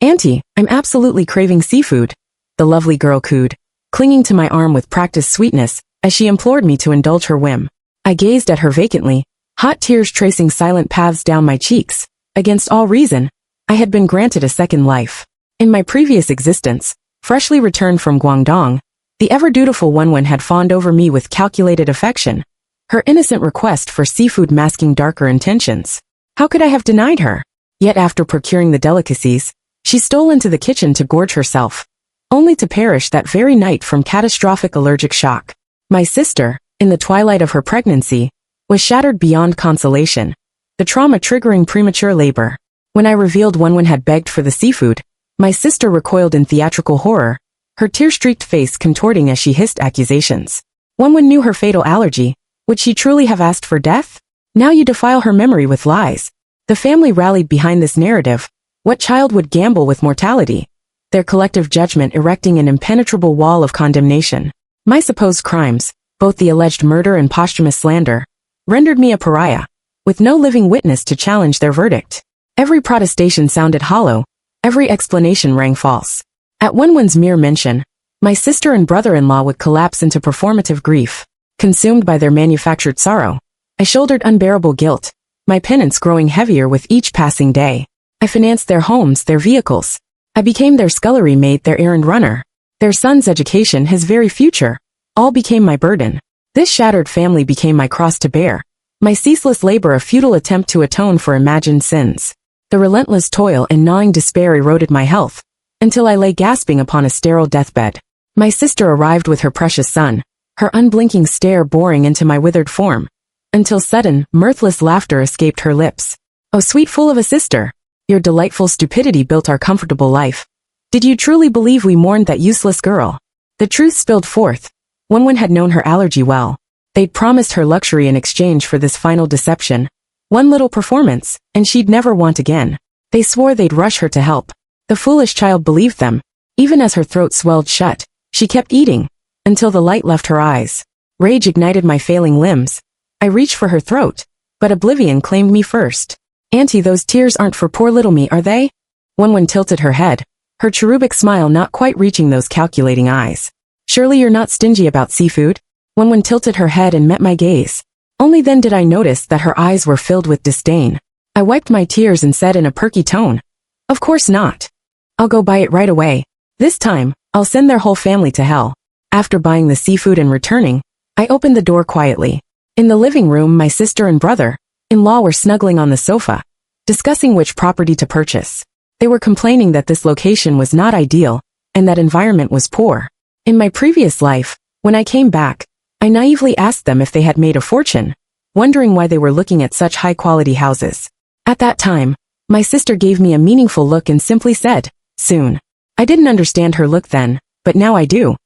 Auntie, I'm absolutely craving seafood, the lovely girl cooed, clinging to my arm with practiced sweetness, as she implored me to indulge her whim. I gazed at her vacantly, hot tears tracing silent paths down my cheeks. Against all reason, I had been granted a second life. In my previous existence, freshly returned from Guangdong, the ever-dutiful Wenwen had fawned over me with calculated affection, her innocent request for seafood masking darker intentions. How could I have denied her? Yet after procuring the delicacies, she stole into the kitchen to gorge herself, only to perish that very night from catastrophic allergic shock. My sister, in the twilight of her pregnancy, was shattered beyond consolation, the trauma triggering premature labor. When I revealed Wenwen had begged for the seafood, my sister recoiled in theatrical horror, her tear-streaked face contorting as she hissed accusations. Wenwen knew her fatal allergy. Would she truly have asked for death? Now you defile her memory with lies. The family rallied behind this narrative. What child would gamble with mortality? Their collective judgment erecting an impenetrable wall of condemnation. My supposed crimes, both the alleged murder and posthumous slander, rendered me a pariah, with no living witness to challenge their verdict. Every protestation sounded hollow, every explanation rang false. At Wenwen's mere mention, my sister and brother-in-law would collapse into performative grief. Consumed by their manufactured sorrow, I shouldered unbearable guilt, my penance growing heavier with each passing day. I financed their homes, their vehicles. I became their scullery maid, their errand runner. Their son's education, his very future, all became my burden. This shattered family became my cross to bear, my ceaseless labor a futile attempt to atone for imagined sins. The relentless toil and gnawing despair eroded my health, until I lay gasping upon a sterile deathbed. My sister arrived with her precious son, her unblinking stare boring into my withered form, until sudden, mirthless laughter escaped her lips. Oh, sweet fool of a sister, your delightful stupidity built our comfortable life. Did you truly believe we mourned that useless girl? The truth spilled forth. Wenwen had known her allergy well. They'd promised her luxury in exchange for this final deception. One little performance, and she'd never want again. They swore they'd rush her to help. The foolish child believed them. Even as her throat swelled shut, she kept eating, until the light left her eyes. Rage ignited my failing limbs. I reached for her throat, but oblivion claimed me first. Auntie, those tears aren't for poor little me, are they? Wenwen tilted her head, her cherubic smile not quite reaching those calculating eyes. Surely you're not stingy about seafood? Wenwen tilted her head and met my gaze. Only then did I notice that her eyes were filled with disdain. I wiped my tears and said in a perky tone, "Of course not. I'll go buy it right away. This time, I'll send their whole family to hell." After buying the seafood and returning, I opened the door quietly. In the living room, my sister and brother-in-law were snuggling on the sofa, discussing which property to purchase. They were complaining that this location was not ideal, and that environment was poor. In my previous life, when I came back, I naively asked them if they had made a fortune, wondering why they were looking at such high-quality houses. At that time, my sister gave me a meaningful look and simply said, "Soon." I didn't understand her look then, but now I do.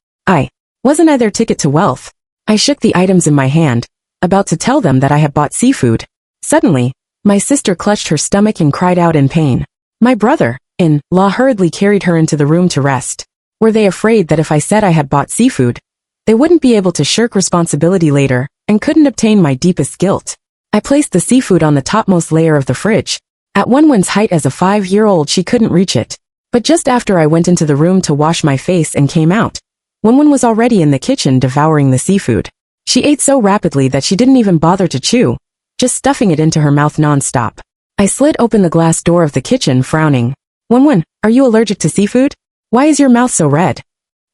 Wasn't I their ticket to wealth? I shook the items in my hand, about to tell them that I had bought seafood. Suddenly, my sister clutched her stomach and cried out in pain. My brother-in-law hurriedly carried her into the room to rest. Were they afraid that if I said I had bought seafood, they wouldn't be able to shirk responsibility later, and couldn't obtain my deepest guilt? I placed the seafood on the topmost layer of the fridge. At Wenwen's height as a 5-year-old, she couldn't reach it. But just after I went into the room to wash my face and came out, Wenwen was already in the kitchen devouring the seafood. She ate so rapidly that she didn't even bother to chew, just stuffing it into her mouth non-stop. I slid open the glass door of the kitchen, frowning. "Wenwen, are you allergic to seafood? Why is your mouth so red?"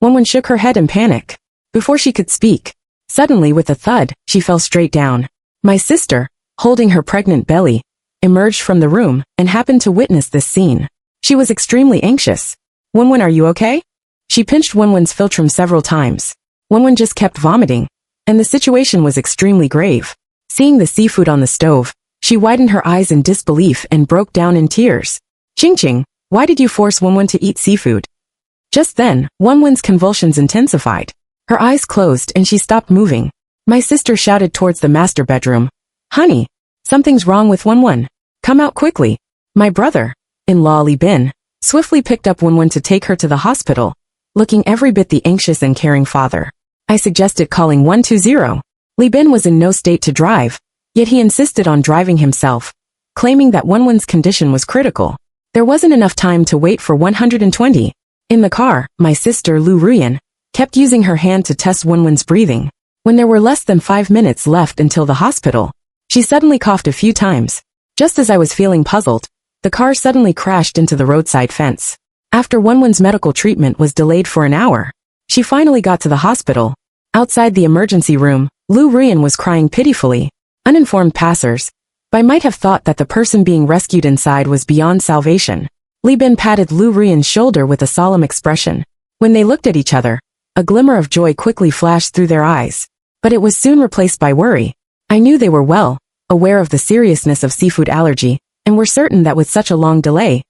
Wenwen shook her head in panic. Before she could speak, suddenly with a thud, she fell straight down. My sister, holding her pregnant belly, emerged from the room and happened to witness this scene. She was extremely anxious. "Wenwen, are you okay?" She pinched Wenwen's philtrum several times. Wenwen just kept vomiting, and the situation was extremely grave. Seeing the seafood on the stove, she widened her eyes in disbelief and broke down in tears. "Ching-ching, why did you force Wenwen to eat seafood?" Just then, Wenwen's convulsions intensified. Her eyes closed and she stopped moving. My sister shouted towards the master bedroom, "Honey, something's wrong with Wenwen. Come out quickly." My brother-in-law Li Bin swiftly picked up Wenwen to take her to the hospital, looking every bit the anxious and caring father. I suggested calling 120. Li Bin was in no state to drive, yet he insisted on driving himself, claiming that Wenwen's condition was critical. There wasn't enough time to wait for 120. In the car, my sister Lu Ruyan kept using her hand to test Wenwen's breathing. When there were less than 5 minutes left until the hospital, she suddenly coughed a few times. Just as I was feeling puzzled, the car suddenly crashed into the roadside fence. After Wenwen's medical treatment was delayed for an hour, she finally got to the hospital. Outside the emergency room, Lu Ruyan was crying pitifully. Uninformed passers-by might have thought that the person being rescued inside was beyond salvation. Li Bin patted Lu Ruyan's shoulder with a solemn expression. When they looked at each other, a glimmer of joy quickly flashed through their eyes. But it was soon replaced by worry. I knew they were well aware of the seriousness of seafood allergy, and were certain that with such a long delay,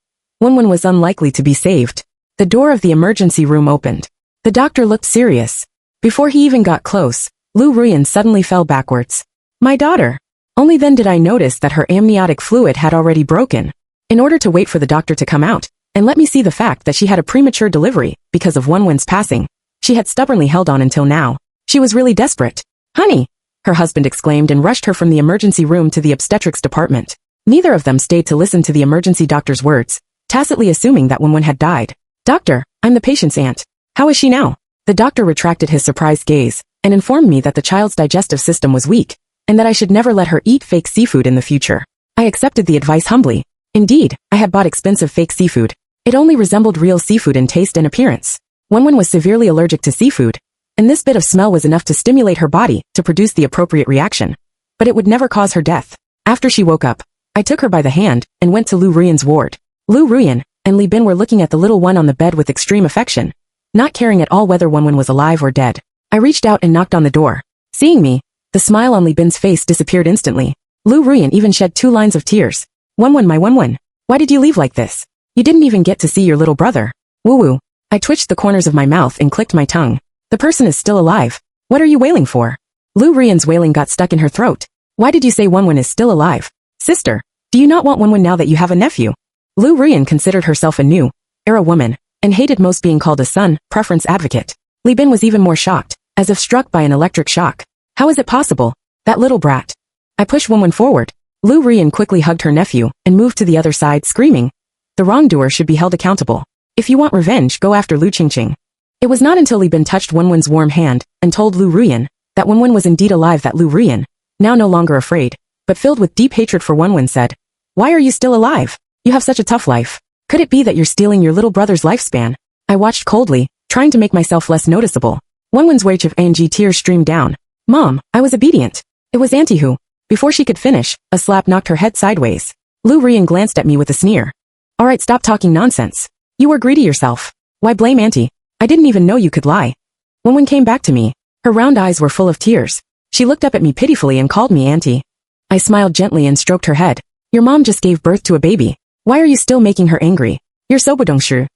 Wenwen was unlikely to be saved. The door of the emergency room opened. The doctor looked serious. Before he even got close, Lu Ruyan suddenly fell backwards. My daughter. Only then did I notice that her amniotic fluid had already broken. In order to wait for the doctor to come out, and let me see the fact that she had a premature delivery because of Wenwen's passing, she had stubbornly held on until now. She was really desperate. Honey! Her husband exclaimed and rushed her from the emergency room to the obstetrics department. Neither of them stayed to listen to the emergency doctor's words, tacitly assuming that Wenwen had died. Doctor, I'm the patient's aunt. How is she now? The doctor retracted his surprised gaze, and informed me that the child's digestive system was weak, and that I should never let her eat fake seafood in the future. I accepted the advice humbly. Indeed, I had bought expensive fake seafood. It only resembled real seafood in taste and appearance. Wenwen was severely allergic to seafood, and this bit of smell was enough to stimulate her body to produce the appropriate reaction. But it would never cause her death. After she woke up, I took her by the hand and went to Lu Ruyan's ward. Lu Ruyan and Li Bin were looking at the little one on the bed with extreme affection, not caring at all whether Wenwen was alive or dead. I reached out and knocked on the door. Seeing me, the smile on Li Bin's face disappeared instantly. Lu Ruyan even shed 2 lines of tears. Wenwen, my Wenwen, why did you leave like this? You didn't even get to see your little brother. Woo-woo. I twitched the corners of my mouth and clicked my tongue. The person is still alive. What are you wailing for? Lu Ruyan's wailing got stuck in her throat. Why did you say Wenwen is still alive? Sister, do you not want Wenwen now that you have a nephew? Lu Ruyan considered herself a new era woman, and hated most being called a son preference advocate. Li Bin was even more shocked, as if struck by an electric shock. How is it possible? That little brat. I pushed Wenwen forward. Lu Ruyan quickly hugged her nephew and moved to the other side, screaming, the wrongdoer should be held accountable. If you want revenge, go after Lu Qingqing. It was not until Li Bin touched Wenwen's warm hand and told Lu Ruyan that Wenwen was indeed alive that Lu Ruyan, now no longer afraid, but filled with deep hatred for Wenwen, said, why are you still alive? You have such a tough life. Could it be that you're stealing your little brother's lifespan? I watched coldly, trying to make myself less noticeable. Wenwen's wave of ang tears streamed down. Mom, I was obedient. It was Auntie who. Before she could finish, a slap knocked her head sideways. Lu Ruyan glanced at me with a sneer. Alright, stop talking nonsense. You were greedy yourself. Why blame Auntie? I didn't even know you could lie. Wenwen came back to me. Her round eyes were full of tears. She looked up at me pitifully and called me Auntie. I smiled gently and stroked her head. Your mom just gave birth to a baby. Why are you still making her angry? You're so budongshu.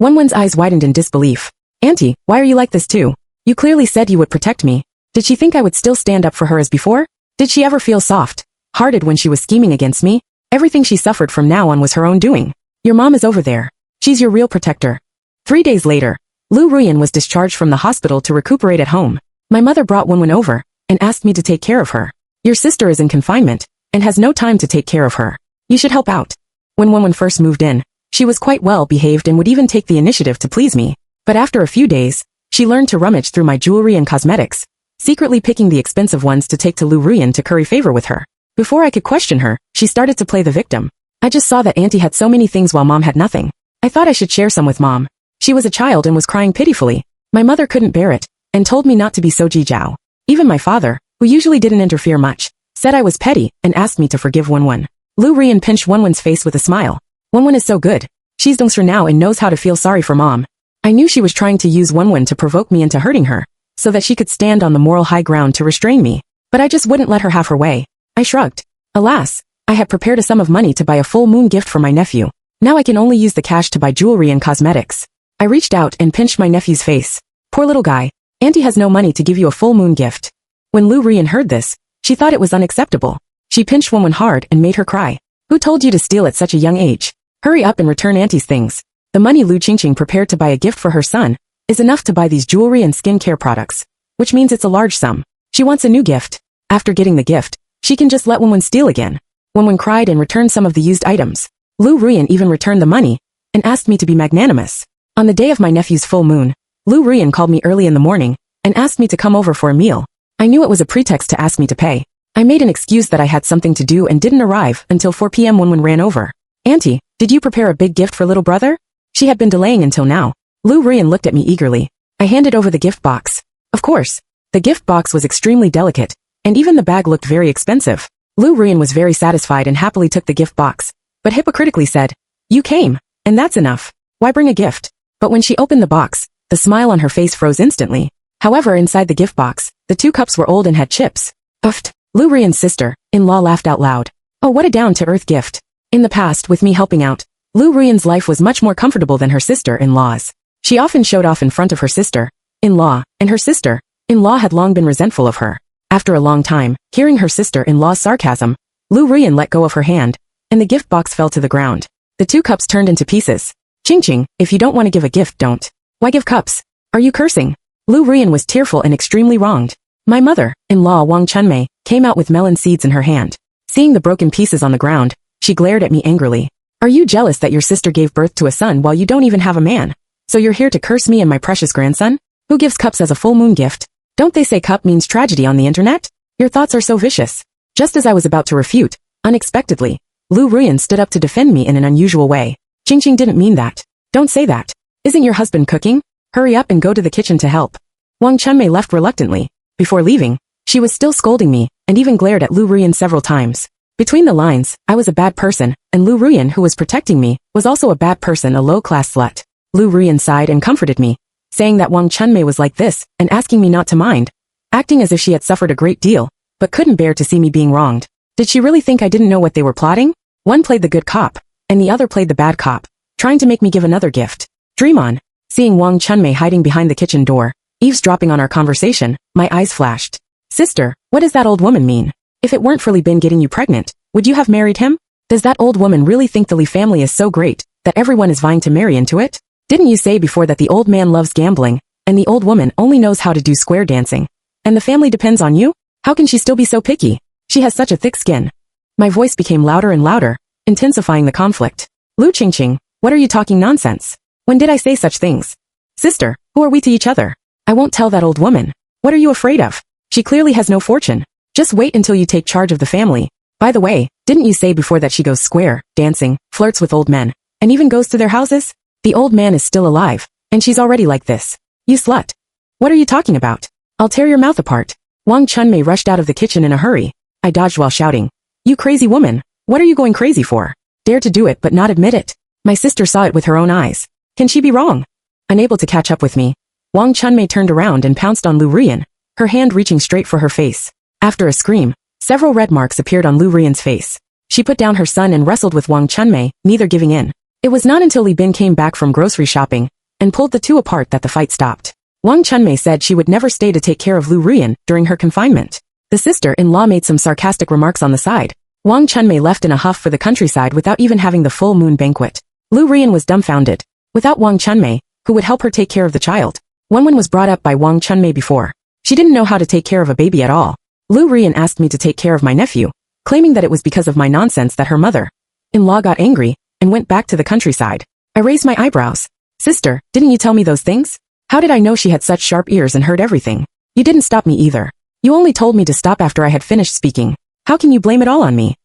Wenwen's eyes widened in disbelief. Auntie, why are you like this too? You clearly said you would protect me. Did she think I would still stand up for her as before? Did she ever feel soft-hearted when she was scheming against me? Everything she suffered from now on was her own doing. Your mom is over there. She's your real protector. 3 days later, Lu Ruyan was discharged from the hospital to recuperate at home. My mother brought Wenwen over and asked me to take care of her. Your sister is in confinement and has no time to take care of her. You should help out. When Wenwen first moved in, she was quite well behaved and would even take the initiative to please me. But after a few days, she learned to rummage through my jewelry and cosmetics, secretly picking the expensive ones to take to Lu Ruyan to curry favor with her. Before I could question her, she started to play the victim. I just saw that Auntie had so many things while Mom had nothing. I thought I should share some with Mom. She was a child and was crying pitifully. My mother couldn't bear it, and told me not to be so jijiao. Even my father, who usually didn't interfere much, said I was petty and asked me to forgive Wenwen. Lu Ruyan pinched Wenwen's face with a smile. Wenwen is so good. She's dongsher now and knows how to feel sorry for Mom. I knew she was trying to use Wenwen to provoke me into hurting her, so that she could stand on the moral high ground to restrain me. But I just wouldn't let her have her way. I shrugged. Alas, I had prepared a sum of money to buy a full moon gift for my nephew. Now I can only use the cash to buy jewelry and cosmetics. I reached out and pinched my nephew's face. Poor little guy. Auntie has no money to give you a full moon gift. When Lu Ruyan heard this, she thought it was unacceptable. She pinched Wenwen hard and made her cry. Who told you to steal at such a young age? Hurry up and return Auntie's things. The money Lu Qingqing prepared to buy a gift for her son is enough to buy these jewelry and skincare products, which means it's a large sum. She wants a new gift. After getting the gift, she can just let Wenwen steal again. Wenwen cried and returned some of the used items. Lu Ruyan even returned the money and asked me to be magnanimous. On the day of my nephew's full moon, Lu Ruyan called me early in the morning and asked me to come over for a meal. I knew it was a pretext to ask me to pay. I made an excuse that I had something to do and didn't arrive until 4 p.m. when ran over. Auntie, did you prepare a big gift for little brother? She had been delaying until now. Lu Ruyan looked at me eagerly. I handed over the gift box. Of course. The gift box was extremely delicate, and even the bag looked very expensive. Lu Ruyan was very satisfied and happily took the gift box, but hypocritically said, "You came, and that's enough. Why bring a gift?" But when she opened the box, the smile on her face froze instantly. However, inside the gift box, the 2 cups were old and had chips. Uffed. Lu Ruyan's sister-in-law laughed out loud. Oh, what a down-to-earth gift. In the past, with me helping out, Lu Ruyan's life was much more comfortable than her sister-in-law's. She often showed off in front of her sister-in-law, and her sister-in-law had long been resentful of her. After a long time, hearing her sister-in-law's sarcasm, Lu Ruyan let go of her hand, and the gift box fell to the ground. The 2 cups turned into pieces. Ching, if you don't want to give a gift, don't. Why give cups? Are you cursing? Lu Ruyan was tearful and extremely wronged. My mother-in-law Wang Chunmei came out with melon seeds in her hand. Seeing the broken pieces on the ground, she glared at me angrily. Are you jealous that your sister gave birth to a son while you don't even have a man? So you're here to curse me and my precious grandson? Who gives cups as a full moon gift? Don't they say cup means tragedy on the internet? Your thoughts are so vicious. Just as I was about to refute, unexpectedly, Lu Ruyan stood up to defend me in an unusual way. Ching didn't mean that. Don't say that. Isn't your husband cooking? Hurry up and go to the kitchen to help. Wang Chunmei left reluctantly. Before leaving, she was still scolding me, and even glared at Lu Ruyan several times. Between the lines, I was a bad person, and Lu Ruyan, who was protecting me, was also a bad person, a low-class slut. Lu Ruyan sighed and comforted me, saying that Wang Chunmei was like this, and asking me not to mind, acting as if she had suffered a great deal, but couldn't bear to see me being wronged. Did she really think I didn't know what they were plotting? One played the good cop, and the other played the bad cop, trying to make me give another gift. Dream on. Seeing Wang Chunmei hiding behind the kitchen door, eavesdropping on our conversation, my eyes flashed. Sister, what does that old woman mean? If it weren't for Li Bin getting you pregnant, would you have married him? Does that old woman really think the Li family is so great, that everyone is vying to marry into it? Didn't you say before that the old man loves gambling, and the old woman only knows how to do square dancing, and the family depends on you? How can she still be so picky? She has such a thick skin. My voice became louder and louder, intensifying the conflict. Lu Qingqing, what are you talking nonsense? When did I say such things? Sister, who are we to each other? I won't tell that old woman. What are you afraid of? She clearly has no fortune. Just wait until you take charge of the family. By the way, didn't you say before that she goes square, dancing, flirts with old men, and even goes to their houses? The old man is still alive, and she's already like this. You slut. What are you talking about? I'll tear your mouth apart. Wang Chunmei rushed out of the kitchen in a hurry. I dodged while shouting. You crazy woman, what are you going crazy for? Dare to do it but not admit it. My sister saw it with her own eyes. Can she be wrong? Unable to catch up with me, Wang Chunmei turned around and pounced on Lu Ruyan, her hand reaching straight for her face. After a scream, several red marks appeared on Lu Ruyan's face. She put down her son and wrestled with Wang Chunmei, neither giving in. It was not until Li Bin came back from grocery shopping and pulled the two apart that the fight stopped. Wang Chunmei said she would never stay to take care of Lu Ruyan during her confinement. The sister-in-law made some sarcastic remarks on the side. Wang Chunmei left in a huff for the countryside without even having the full moon banquet. Lu Ruyan was dumbfounded. Without Wang Chunmei, who would help her take care of the child. Wenwen was brought up by Wang Chunmei before. She didn't know how to take care of a baby at all. Lu Ruyan asked me to take care of my nephew, claiming that it was because of my nonsense that her mother-in-law got angry and went back to the countryside. I raised my eyebrows. Sister, didn't you tell me those things? How did I know she had such sharp ears and heard everything? You didn't stop me either. You only told me to stop after I had finished speaking. How can you blame it all on me?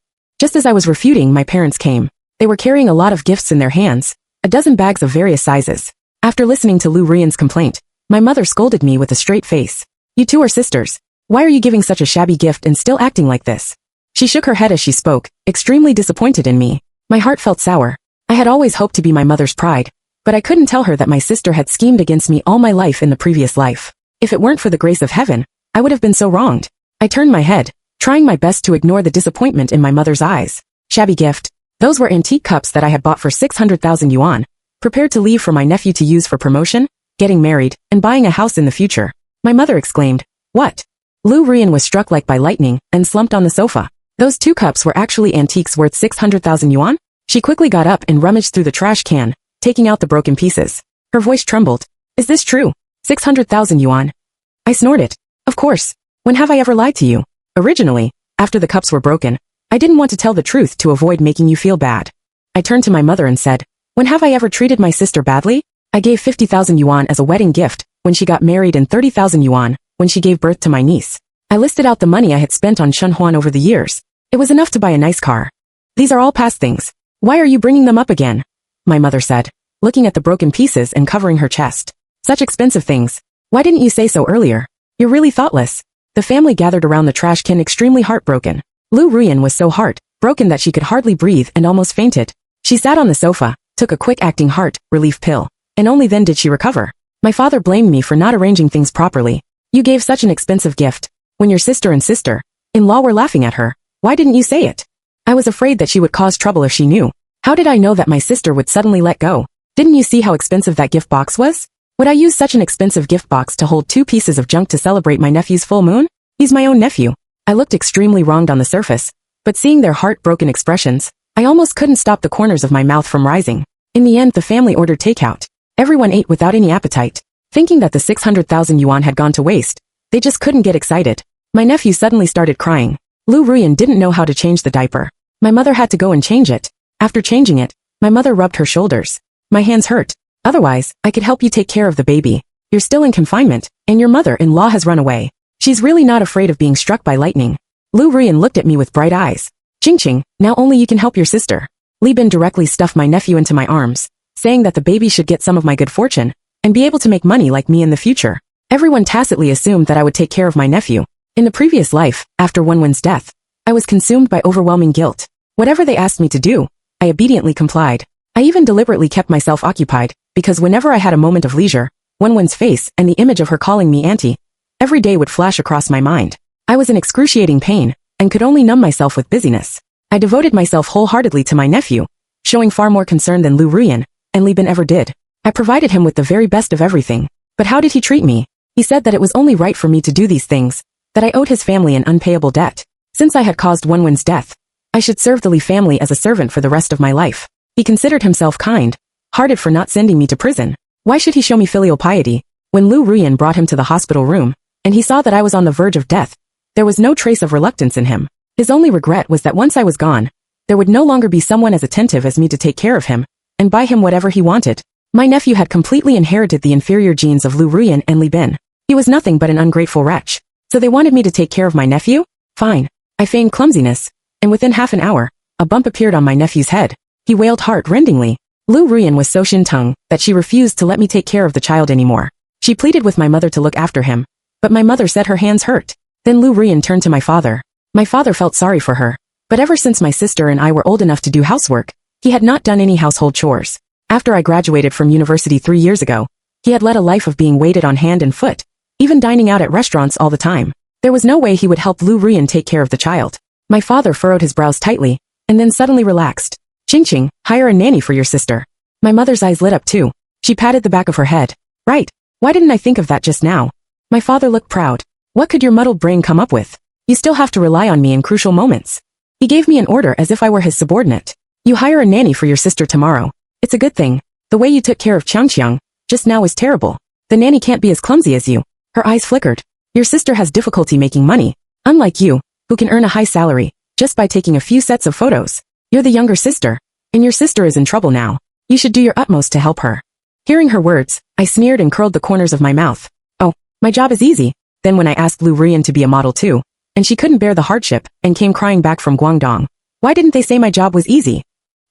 Just as I was refuting, my parents came. They were carrying a lot of gifts in their hands, a dozen bags of various sizes. After listening to Lu Ruyan's complaint, my mother scolded me with a straight face. You two are sisters. Why are you giving such a shabby gift and still acting like this? She shook her head as she spoke, extremely disappointed in me. My heart felt sour. I had always hoped to be my mother's pride, but I couldn't tell her that my sister had schemed against me all my life in the previous life. If it weren't for the grace of heaven, I would have been so wronged. I turned my head, trying my best to ignore the disappointment in my mother's eyes. Shabby gift. Those were antique cups that I had bought for 600,000 yuan, prepared to leave for my nephew to use for promotion, getting married, and buying a house in the future. My mother exclaimed, "What?" Lu Ruyan was struck like by lightning and slumped on the sofa. Those two cups were actually antiques worth 600,000 yuan? She quickly got up and rummaged through the trash can, taking out the broken pieces. Her voice trembled. Is this true? 600,000 yuan? I snorted. Of course. When have I ever lied to you? Originally, after the cups were broken, I didn't want to tell the truth to avoid making you feel bad. I turned to my mother and said, when have I ever treated my sister badly? I gave 50,000 yuan as a wedding gift when she got married and 30,000 yuan when she gave birth to my niece. I listed out the money I had spent on Shunhuan over the years. It was enough to buy a nice car. These are all past things. Why are you bringing them up again? My mother said, looking at the broken pieces and covering her chest. Such expensive things. Why didn't you say so earlier? You're really thoughtless. The family gathered around the trash can extremely heartbroken. Lu Ruyan was so heartbroken that she could hardly breathe and almost fainted. She sat on the sofa, took a quick-acting heart relief pill, and only then did she recover. My father blamed me for not arranging things properly. You gave such an expensive gift. When your sister and sister-in-law were laughing at her, why didn't you say it? I was afraid that she would cause trouble if she knew. How did I know that my sister would suddenly let go? Didn't you see how expensive that gift box was? Would I use such an expensive gift box to hold 2 pieces of junk to celebrate my nephew's full moon? He's my own nephew. I looked extremely wronged on the surface, but seeing their heartbroken expressions, I almost couldn't stop the corners of my mouth from rising. In the end, the family ordered takeout. Everyone ate without any appetite, thinking that the 600,000 yuan had gone to waste. They just couldn't get excited. My nephew suddenly started crying. Lu Ruyan didn't know how to change the diaper. My mother had to go and change it. After changing it, my mother rubbed her shoulders. My hands hurt. Otherwise, I could help you take care of the baby. You're still in confinement, and your mother-in-law has run away. She's really not afraid of being struck by lightning. Lu Ruyan looked at me with bright eyes. Ching, now only you can help your sister. Li Bin directly stuffed my nephew into my arms, saying that the baby should get some of my good fortune, and be able to make money like me in the future. Everyone tacitly assumed that I would take care of my nephew. In the previous life, after Wenwen's death, I was consumed by overwhelming guilt. Whatever they asked me to do, I obediently complied. I even deliberately kept myself occupied, because whenever I had a moment of leisure, Wenwen's face and the image of her calling me auntie every day would flash across my mind. I was in excruciating pain, and could only numb myself with busyness. I devoted myself wholeheartedly to my nephew, showing far more concern than Lu Ruyan and Li Bin ever did. I provided him with the very best of everything. But how did he treat me? He said that it was only right for me to do these things, that I owed his family an unpayable debt. Since I had caused Wenwen's death, I should serve the Li family as a servant for the rest of my life. He considered himself kind-hearted for not sending me to prison. Why should he show me filial piety? When Lu Ruyan brought him to the hospital room, and he saw that I was on the verge of death, there was no trace of reluctance in him. His only regret was that once I was gone, there would no longer be someone as attentive as me to take care of him, and buy him whatever he wanted. My nephew had completely inherited the inferior genes of Lu Ruyan and Li Bin. He was nothing but an ungrateful wretch. So they wanted me to take care of my nephew? Fine. I feigned clumsiness, and within half an hour, a bump appeared on my nephew's head. He wailed heart-rendingly. Lu Ruyan was so shin-tongue that she refused to let me take care of the child anymore. She pleaded with my mother to look after him, but my mother said her hands hurt. Then Lu Ruyan turned to my father. My father felt sorry for her, but ever since my sister and I were old enough to do housework, he had not done any household chores. After I graduated from university 3 years ago, he had led a life of being waited on hand and foot, even dining out at restaurants all the time. There was no way he would help Lu Ruyan take care of the child. My father furrowed his brows tightly, and then suddenly relaxed. Ching, hire a nanny for your sister. My mother's eyes lit up too. She patted the back of her head. Right. Why didn't I think of that just now? My father looked proud. What could your muddled brain come up with? You still have to rely on me in crucial moments. He gave me an order as if I were his subordinate. You hire a nanny for your sister tomorrow. It's a good thing. The way you took care of Qiang just now was terrible. The nanny can't be as clumsy as you. Her eyes flickered. Your sister has difficulty making money, unlike you, who can earn a high salary just by taking a few sets of photos. You're the younger sister, and your sister is in trouble now. You should do your utmost to help her. Hearing her words, I sneered and curled the corners of my mouth. Oh, my job is easy. Then when I asked Lu Ruyan to be a model too, and she couldn't bear the hardship and came crying back from Guangdong. Why didn't they say my job was easy?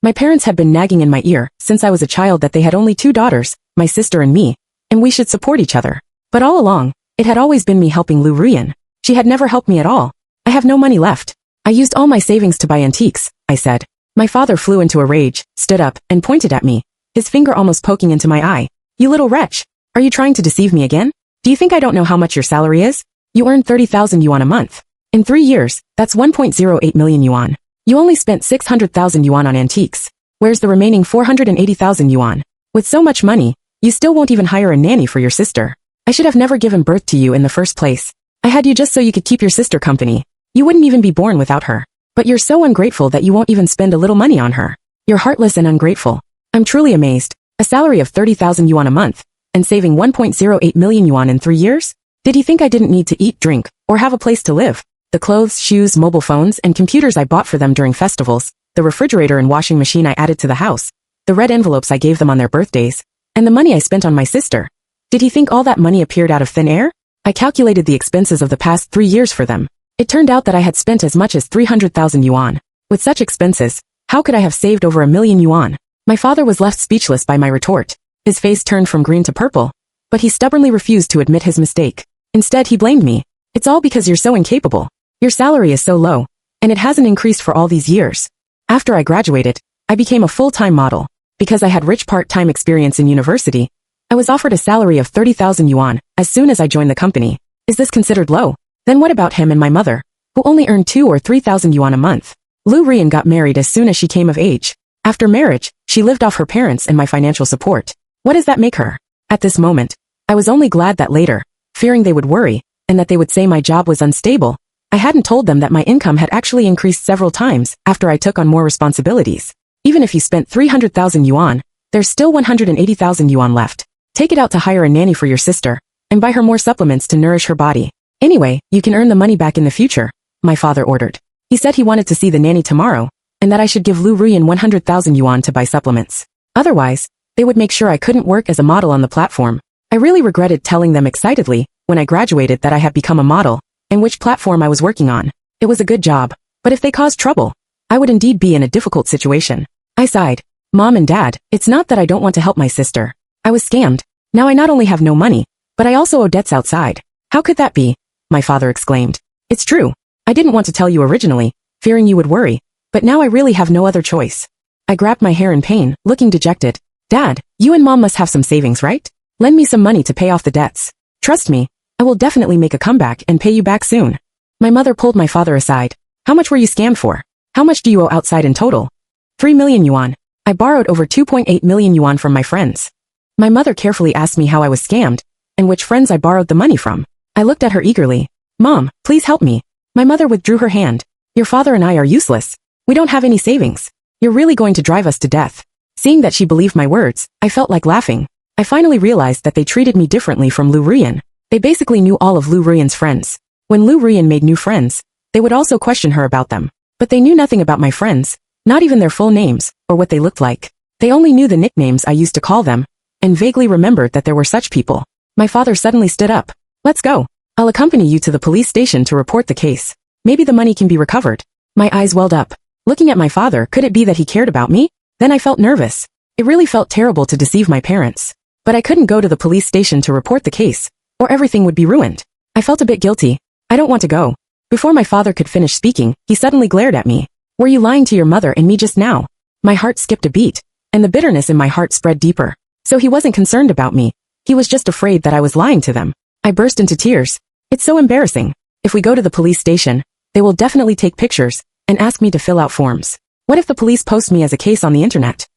My parents had been nagging in my ear since I was a child that they had only 2 daughters, my sister and me, and we should support each other. But all along, it had always been me helping Lu Ruyan. She had never helped me at all. I have no money left. I used all my savings to buy antiques, I said. My father flew into a rage, stood up, and pointed at me, his finger almost poking into my eye. You little wretch. Are you trying to deceive me again? Do you think I don't know how much your salary is? You earn 30,000 yuan a month. In 3 years, that's 1.08 million yuan. You only spent 600,000 yuan on antiques. Where's the remaining 480,000 yuan? With so much money, you still won't even hire a nanny for your sister. I should have never given birth to you in the first place. I had you just so you could keep your sister company. You wouldn't even be born without her. But you're so ungrateful that you won't even spend a little money on her. You're heartless and ungrateful. I'm truly amazed. A salary of 30,000 yuan a month, and saving 1.08 million yuan in 3 years? Did he think I didn't need to eat, drink, or have a place to live? The clothes, shoes, mobile phones, and computers I bought for them during festivals the refrigerator and washing machine I added to the house, the red envelopes I gave them on their birthdays, and the money I spent on my sister. Did he think all that money appeared out of thin air? I calculated the expenses of the past 3 years for them. It turned out that I had spent as much as 300,000 yuan. With such expenses, how could I have saved over 1,000,000 yuan? My father was left speechless by my retort. His face turned from green to purple, but he stubbornly refused to admit his mistake. Instead, he blamed me. It's all because you're so incapable. Your salary is so low, and it hasn't increased for all these years. After I graduated, I became a full-time model. Because I had rich part-time experience in university, I was offered a salary of 30,000 yuan as soon as I joined the company. Is this considered low? Then what about him and my mother, who only earned 2 or 3,000 yuan a month? Lu Rian got married as soon as she came of age. After marriage, she lived off her parents and my financial support. What does that make her? At this moment, I was only glad that later, fearing they would worry, and that they would say my job was unstable, I hadn't told them that my income had actually increased several times after I took on more responsibilities. Even if you spent 300,000 yuan, there's still 180,000 yuan left. Take it out to hire a nanny for your sister, and buy her more supplements to nourish her body. Anyway, you can earn the money back in the future, my father ordered. He said he wanted to see the nanny tomorrow, and that I should give Lu Rian 100,000 yuan to buy supplements. Otherwise, they would make sure I couldn't work as a model on the platform. I really regretted telling them excitedly, when I graduated, that I had become a model, and which platform I was working on. It was a good job, but if they caused trouble, I would indeed be in a difficult situation. I sighed. Mom and Dad, it's not that I don't want to help my sister. I was scammed. Now I not only have no money, but I also owe debts outside. How could that be? My father exclaimed. It's true. I didn't want to tell you originally, fearing you would worry, but now I really have no other choice. I grabbed my hair in pain, looking dejected. Dad, you and Mom must have some savings, right? Lend me some money to pay off the debts. Trust me, I will definitely make a comeback and pay you back soon. My mother pulled my father aside. How much were you scammed for? How much do you owe outside in total? 3 million yuan. I borrowed over 2.8 million yuan from my friends. My mother carefully asked me how I was scammed, and which friends I borrowed the money from. I looked at her eagerly. Mom, please help me. My mother withdrew her hand. Your father and I are useless. We don't have any savings. You're really going to drive us to death. Seeing that she believed my words, I felt like laughing. I finally realized that they treated me differently from Lu Rian. They basically knew all of Lu Rian's friends. When Lu Rian made new friends, they would also question her about them. But they knew nothing about my friends, not even their full names, or what they looked like. They only knew the nicknames I used to call them, and vaguely remembered that there were such people. My father suddenly stood up. Let's go. I'll accompany you to the police station to report the case. Maybe the money can be recovered. My eyes welled up. Looking at my father, could it be that he cared about me? Then I felt nervous. It really felt terrible to deceive my parents. But I couldn't go to the police station to report the case, or everything would be ruined. I felt a bit guilty. I don't want to go. Before my father could finish speaking, he suddenly glared at me. Were you lying to your mother and me just now? My heart skipped a beat, and the bitterness in my heart spread deeper. So he wasn't concerned about me. He was just afraid that I was lying to them. I burst into tears. It's so embarrassing. If we go to the police station, they will definitely take pictures and ask me to fill out forms. What if the police post me as a case on the internet?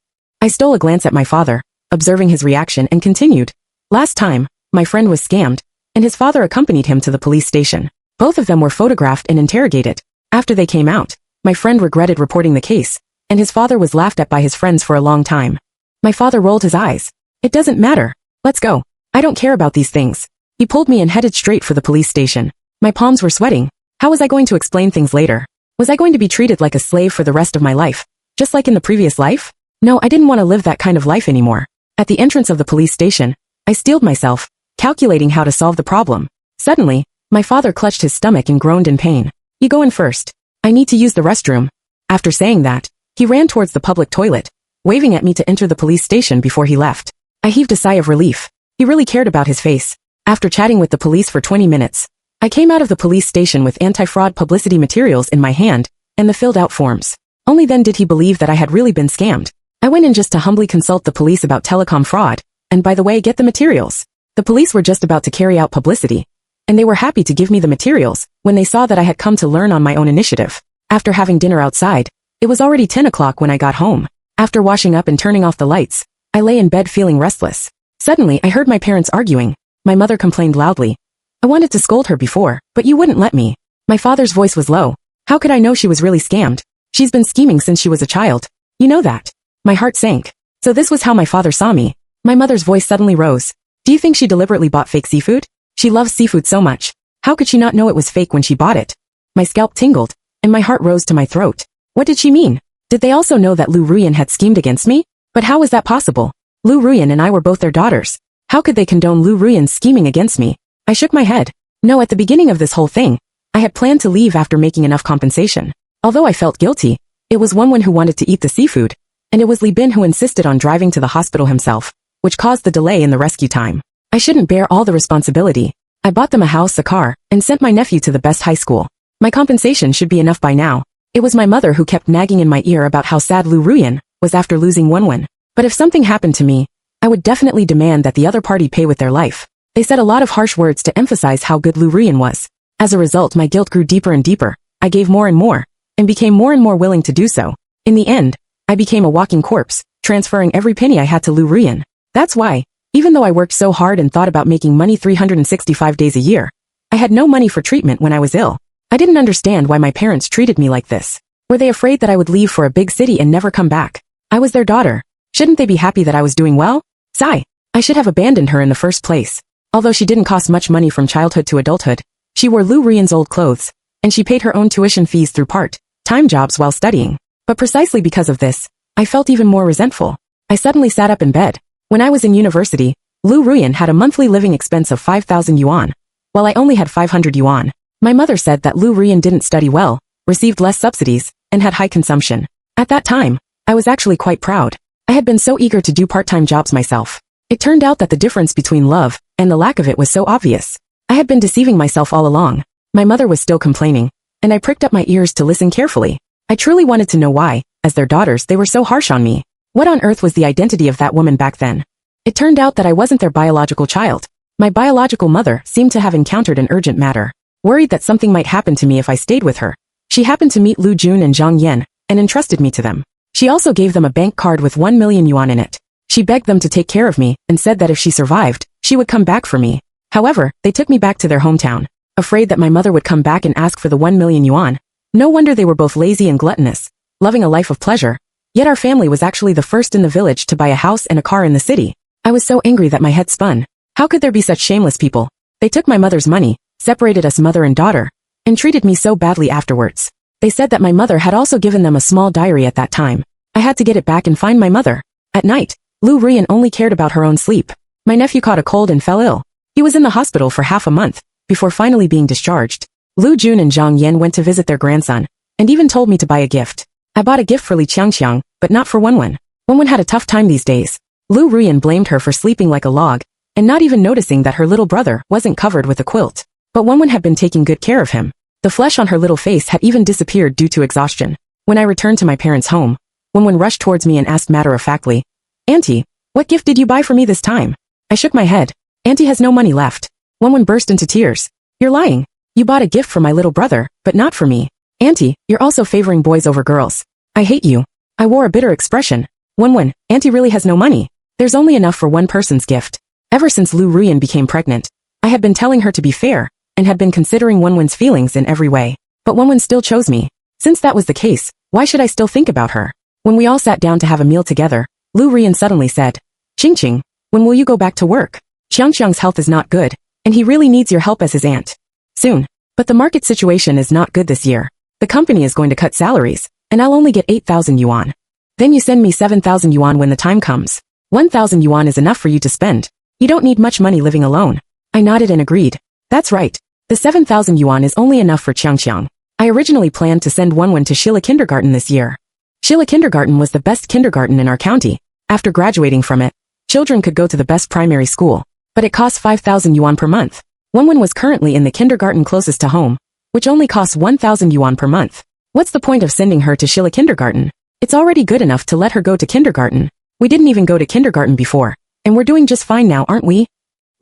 I stole a glance at my father, observing his reaction, and continued. Last time, my friend was scammed, and his father accompanied him to the police station. Both of them were photographed and interrogated. After they came out, my friend regretted reporting the case, and his father was laughed at by his friends for a long time. My father rolled his eyes. It doesn't matter. Let's go. I don't care about these things. He pulled me and headed straight for the police station. My palms were sweating. How was I going to explain things later? Was I going to be treated like a slave for the rest of my life, just like in the previous life? No, I didn't want to live that kind of life anymore. At the entrance of the police station, I steeled myself, calculating how to solve the problem. Suddenly, my father clutched his stomach and groaned in pain. You go in first. I need to use the restroom. After saying that, he ran towards the public toilet, waving at me to enter the police station before he left. I heaved a sigh of relief. He really cared about his face. After chatting with the police for 20 minutes, I came out of the police station with anti-fraud publicity materials in my hand and the filled-out forms. Only then did he believe that I had really been scammed. I went in just to humbly consult the police about telecom fraud, and by the way, get the materials. The police were just about to carry out publicity, and they were happy to give me the materials when they saw that I had come to learn on my own initiative. After having dinner outside, it was already 10 o'clock when I got home. After washing up and turning off the lights, I lay in bed feeling restless. Suddenly, I heard my parents arguing. My mother complained loudly. I wanted to scold her before, but you wouldn't let me. My father's voice was low. How could I know she was really scammed? She's been scheming since she was a child. You know that. My heart sank. So this was how my father saw me. My mother's voice suddenly rose. Do you think she deliberately bought fake seafood? She loves seafood so much. How could she not know it was fake when she bought it? My scalp tingled, and my heart rose to my throat. What did she mean? Did they also know that Lu Ruyan had schemed against me? But how was that possible? Lu Ruyan and I were both their daughters. How could they condone Lu Ruyan's scheming against me? I shook my head. No, at the beginning of this whole thing, I had planned to leave after making enough compensation. Although I felt guilty, it was Wenwen who wanted to eat the seafood, and it was Li Bin who insisted on driving to the hospital himself, which caused the delay in the rescue time. I shouldn't bear all the responsibility. I bought them a house, a car, and sent my nephew to the best high school. My compensation should be enough by now. It was my mother who kept nagging in my ear about how sad Lu Ruyan was after losing Wenwen. But if something happened to me, I would definitely demand that the other party pay with their life. They said a lot of harsh words to emphasize how good Lu Ruyan was. As a result, my guilt grew deeper and deeper. I gave more and more, and became more and more willing to do so. In the end, I became a walking corpse, transferring every penny I had to Lu Ruyan. That's why, even though I worked so hard and thought about making money 365 days a year, I had no money for treatment when I was ill. I didn't understand why my parents treated me like this. Were they afraid that I would leave for a big city and never come back? I was their daughter. Shouldn't they be happy that I was doing well? Sigh. I should have abandoned her in the first place. Although she didn't cost much money from childhood to adulthood, she wore Lu Ruyan's old clothes, and she paid her own tuition fees through part-time jobs while studying. But precisely because of this, I felt even more resentful. I suddenly sat up in bed. When I was in university, Lu Ruyan had a monthly living expense of 5,000 yuan, while I only had 500 yuan. My mother said that Lu Ruyan didn't study well, received less subsidies, and had high consumption. At that time, I was actually quite proud. I had been so eager to do part-time jobs myself. It turned out that the difference between love and the lack of it was so obvious. I had been deceiving myself all along. My mother was still complaining, and I pricked up my ears to listen carefully. I truly wanted to know why, as their daughters, they were so harsh on me. What on earth was the identity of that woman back then? It turned out that I wasn't their biological child. My biological mother seemed to have encountered an urgent matter. Worried that something might happen to me if I stayed with her, she happened to meet Lu Jun and Zhang Yan, and entrusted me to them. She also gave them a bank card with 1 million yuan in it. She begged them to take care of me, and said that if she survived, she would come back for me. However, they took me back to their hometown, afraid that my mother would come back and ask for the 1 million yuan. No wonder they were both lazy and gluttonous, loving a life of pleasure. Yet our family was actually the first in the village to buy a house and a car in the city. I was so angry that my head spun. How could there be such shameless people? They took my mother's money, separated us mother and daughter, and treated me so badly afterwards. They said that my mother had also given them a small diary at that time. I had to get it back and find my mother. At night, Lu Ruyan only cared about her own sleep. My nephew caught a cold and fell ill. He was in the hospital for half a month, before finally being discharged. Lu Jun and Zhang Yan went to visit their grandson, and even told me to buy a gift. I bought a gift for Li Qiangqiang, but not for Wenwen. Wenwen had a tough time these days. Lu Ruyan blamed her for sleeping like a log, and not even noticing that her little brother wasn't covered with a quilt. But Wenwen had been taking good care of him. The flesh on her little face had even disappeared due to exhaustion. When I returned to my parents' home, Wenwen rushed towards me and asked matter-of-factly, "Auntie, what gift did you buy for me this time?" I shook my head. "Auntie has no money left." Wenwen burst into tears. "You're lying. You bought a gift for my little brother, but not for me. Auntie, you're also favoring boys over girls. I hate you." I wore a bitter expression. "Wenwen, Auntie really has no money. There's only enough for one person's gift." Ever since Lu Ruyan became pregnant, I had been telling her to be fair, and had been considering Wenwen's feelings in every way. But Wenwen still chose me. Since that was the case, why should I still think about her? When we all sat down to have a meal together, Lu Ruyan suddenly said, "Qingqing, when will you go back to work? Qiangqiang's health is not good, and he really needs your help as his aunt." "Soon. But the market situation is not good this year. The company is going to cut salaries, and I'll only get 8,000 yuan. Then you send me 7,000 yuan when the time comes. 1,000 yuan is enough for you to spend. You don't need much money living alone." I nodded and agreed. "That's right. The 7,000 yuan is only enough for Qiangqiang. I originally planned to send Wenwen to Shilla Kindergarten this year. Shilla Kindergarten was the best kindergarten in our county. After graduating from it, children could go to the best primary school, but it costs 5,000 yuan per month. Wenwen was currently in the kindergarten closest to home, which only costs 1,000 yuan per month. What's the point of sending her to Shilla Kindergarten? It's already good enough to let her go to kindergarten. We didn't even go to kindergarten before, and we're doing just fine now, aren't we?"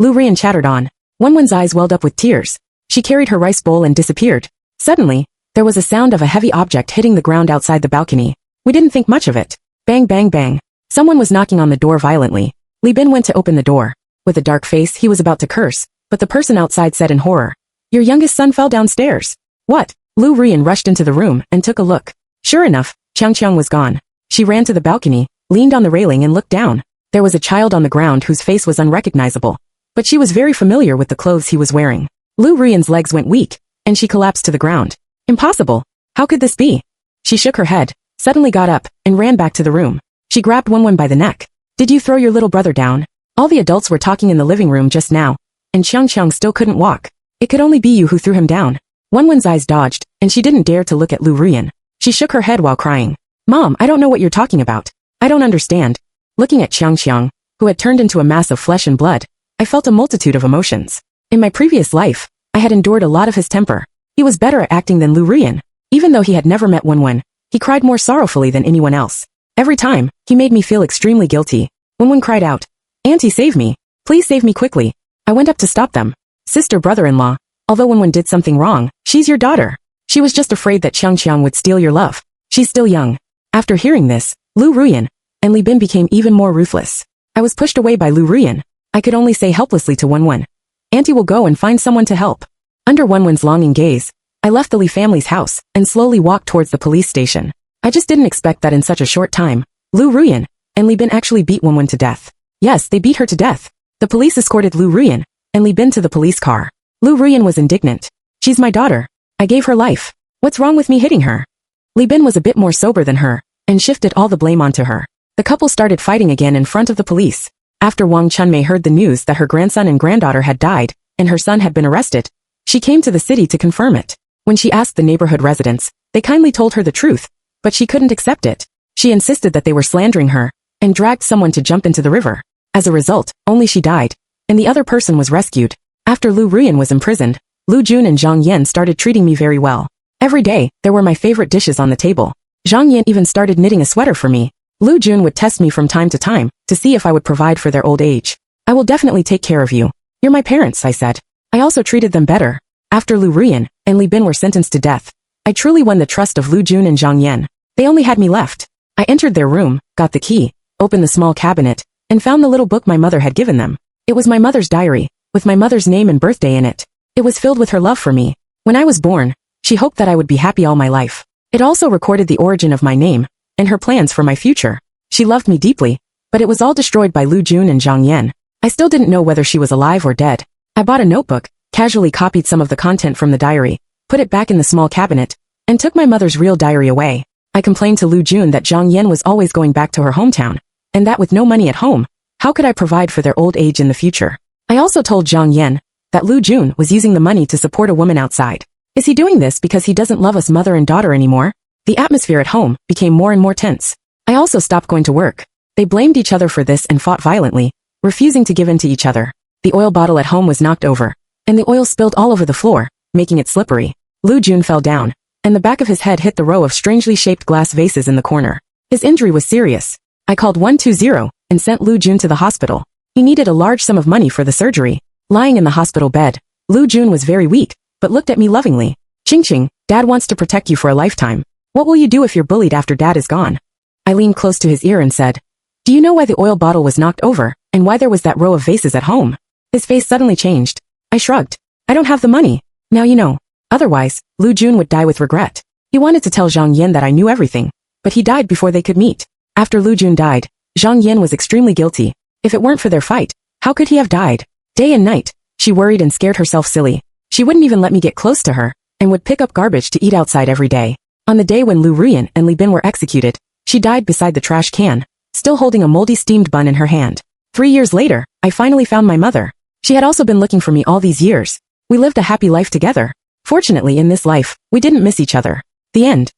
Lu Ruyan chattered on. Wenwen's eyes welled up with tears. She carried her rice bowl and disappeared. Suddenly, there was a sound of a heavy object hitting the ground outside the balcony. We didn't think much of it. Bang, bang, bang. Someone was knocking on the door violently. Li Bin went to open the door. With a dark face, he was about to curse, but the person outside said in horror, "Your youngest son fell downstairs." "What?" Lu Ruyan rushed into the room and took a look. Sure enough, Qiangqiang was gone. She ran to the balcony, leaned on the railing and looked down. There was a child on the ground whose face was unrecognizable, but she was very familiar with the clothes he was wearing. Lu Ruyan's legs went weak, and she collapsed to the ground. "Impossible. How could this be?" She shook her head. suddenly got up and ran back to the room. She grabbed Wenwen by the neck. Did you throw your little brother down? All the adults were talking in the living room just now, and Xiang still couldn't walk. It could only be you who threw him down. Wenwen's eyes dodged, and she didn't dare to look at Lu Ruyan. She shook her head while crying. Mom, I don't know what you're talking about. I don't understand. Looking at Xiang, who had turned into a mass of flesh and blood, I felt a multitude of emotions. In my previous life, I had endured a lot of his temper. He was better at acting than Lu Ruyan. Even though he had never met Wenwen, he cried more sorrowfully than anyone else. Every time, he made me feel extremely guilty. Wenwen cried out, Auntie, save me. Please save me quickly. I went up to stop them. Sister, brother-in-law, although Wenwen did something wrong, she's your daughter. She was just afraid that Xiang would steal your love. She's still young. After hearing this, Lu Ruyan and Li Bin became even more ruthless. I was pushed away by Lu Ruyan. I could only say helplessly to Wenwen, Auntie will go and find someone to help. Under Wenwen's longing gaze, I left the Li family's house and slowly walked towards the police station. I just didn't expect that in such a short time, Lu Ruyan and Li Bin actually beat Wenwen to death. Yes, they beat her to death. The police escorted Lu Ruyan and Li Bin to the police car. Lu Ruyan was indignant. She's my daughter. I gave her life. What's wrong with me hitting her? Li Bin was a bit more sober than her and shifted all the blame onto her. The couple started fighting again in front of the police. After Wang Chunmei heard the news that her grandson and granddaughter had died and her son had been arrested, she came to the city to confirm it. When she asked the neighborhood residents, they kindly told her the truth, but she couldn't accept it. She insisted that they were slandering her and dragged someone to jump into the river. As a result, only she died, and the other person was rescued. After Lu Ruyan was imprisoned, Lu Jun and Zhang Yan started treating me very well. Every day, there were my favorite dishes on the table. Zhang Yan even started knitting a sweater for me. Lu Jun would test me from time to see if I would provide for their old age. I will definitely take care of you. You're my parents, I said. I also treated them better. After Lu Ruyan and Li Bin were sentenced to death, I truly won the trust of Lu Jun and Zhang Yan. They only had me left. I entered their room, got the key, opened the small cabinet, and found the little book my mother had given them. It was my mother's diary, with my mother's name and birthday in it. It was filled with her love for me. When I was born, she hoped that I would be happy all my life. It also recorded the origin of my name and her plans for my future. She loved me deeply, but it was all destroyed by Lu Jun and Zhang Yan. I still didn't know whether she was alive or dead. I bought a notebook, casually copied some of the content from the diary, put it back in the small cabinet, and took my mother's real diary away. I complained to Lu Jun that Zhang Yan was always going back to her hometown, and that with no money at home, how could I provide for their old age in the future? I also told Zhang Yan that Lu Jun was using the money to support a woman outside. Is he doing this because he doesn't love us mother and daughter anymore? The atmosphere at home became more and more tense. I also stopped going to work. They blamed each other for this and fought violently, refusing to give in to each other. The oil bottle at home was knocked over, and the oil spilled all over the floor, making it slippery. Lu Jun fell down, and the back of his head hit the row of strangely shaped glass vases in the corner. His injury was serious. I called 120 and sent Lu Jun to the hospital. He needed a large sum of money for the surgery. Lying in the hospital bed, Lu Jun was very weak, but looked at me lovingly. Ching, Dad wants to protect you for a lifetime. What will you do if you're bullied after Dad is gone? I leaned close to his ear and said, do you know why the oil bottle was knocked over, and why there was that row of vases at home? His face suddenly changed. I shrugged. I don't have the money. Now you know. Otherwise, Lu Jun would die with regret. He wanted to tell Zhang Yan that I knew everything, but he died before they could meet. After Lu Jun died, Zhang Yan was extremely guilty. If it weren't for their fight, how could he have died? Day and night, she worried and scared herself silly. She wouldn't even let me get close to her, and would pick up garbage to eat outside every day. On the day when Lu Ruyan and Li Bin were executed, she died beside the trash can, still holding a moldy steamed bun in her hand. 3 years later, I finally found my mother. She had also been looking for me all these years. We lived a happy life together. Fortunately in this life, we didn't miss each other. The end.